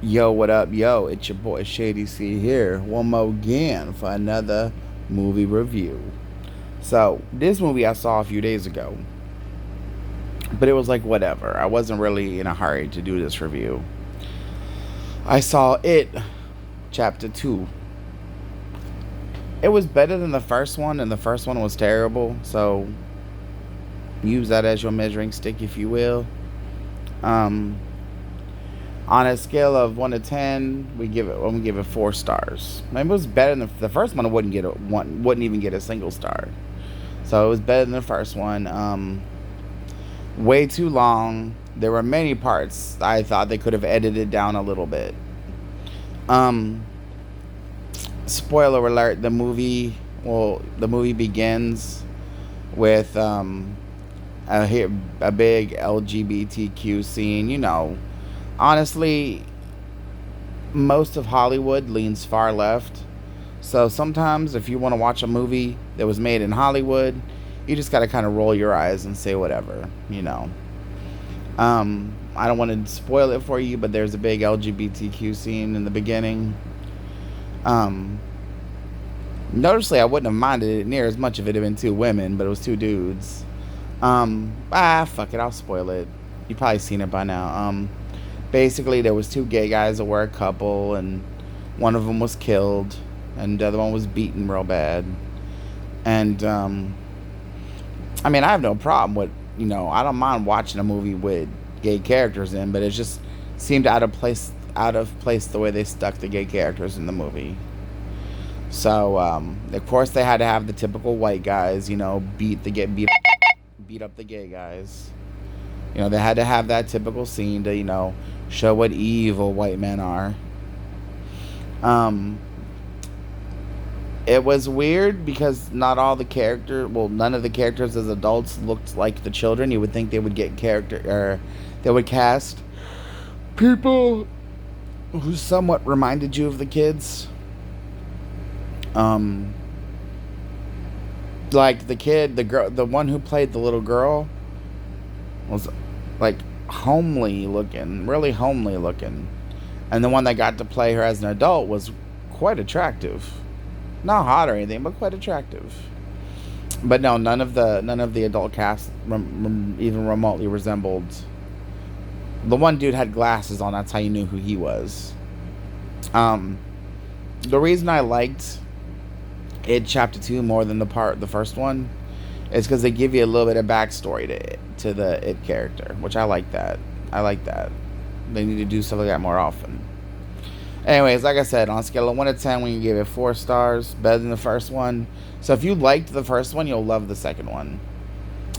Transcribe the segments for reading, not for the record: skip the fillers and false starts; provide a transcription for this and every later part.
Yo, what up, yo? It's your boy Shady C here, one more again for another movie review. So, this movie I saw a few days ago, but it was like whatever. I wasn't really in a hurry to do this review. I saw It, Chapter 2. It was better than the first one, and the first one was terrible, so use that as your measuring stick, if you will. Um, on a scale of 1 to 10, we give it 4 stars. Maybe it was better than the first one. Wouldn't even get a single star. So it was better than the first one. Way too long. There were many parts I thought they could have edited down a little bit. Um, Spoiler alert: the movie begins with a big LGBTQ scene. Honestly, most of Hollywood leans far left. So sometimes, if you want to watch a movie that was made in Hollywood, you just got to kind of roll your eyes and say whatever. I don't want to spoil it for you, but there's a big LGBTQ scene in the beginning. Um, Noticeably, I wouldn't have minded it near as much if it had been two women, but it was two dudes. Fuck it, I'll spoil it. You've probably seen it by now. Basically, there was two gay guys that were a couple, and one of them was killed, and the other one was beaten real bad. And I mean, I have no problem with I don't mind watching a movie with gay characters in, but it just seemed out of place the way they stuck the gay characters in the movie. So of course they had to have the typical white guys, beat up the gay guys. They had to have that typical scene to show what evil white men are. Um, it was weird because none of the characters as adults looked like the children. You would think they would get character, or they would cast people who somewhat reminded you of the kids. Um, like the kid, the girl, the one who played the little girl was like homely looking, really homely looking, and the one that got to play her as an adult was quite attractive. Not hot or anything, but quite attractive. But no, none of the adult cast even remotely resembled. The one dude had glasses on. That's how you knew who he was. Um, the reason I liked It Chapter 2 more than the first one is because they give you a little bit of backstory to the It character, which I like that. I like that. They need to do stuff like that more often. Anyways, like I said, on a scale of 1 to 10, we can give it 4 stars, better than the first one. So if you liked the first one, you'll love the second one.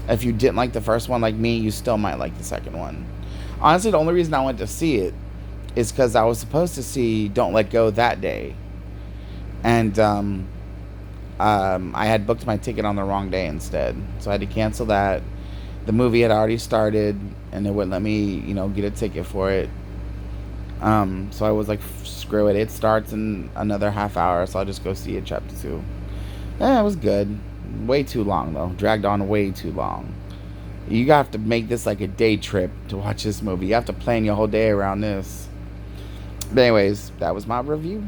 If you didn't like the first one, like me, you still might like the second one. Honestly, the only reason I went to see it is because I was supposed to see Don't Let Go that day, and I had booked my ticket on the wrong day instead, so I had to cancel that. The movie had already started, and they wouldn't let me, get a ticket for it. So I was like, screw it. It starts in another half hour, so I'll just go see it, Chapter 2. Yeah, it was good. Way too long, though. Dragged on way too long. You have to make this like a day trip to watch this movie. You have to plan your whole day around this. But anyways, that was my review.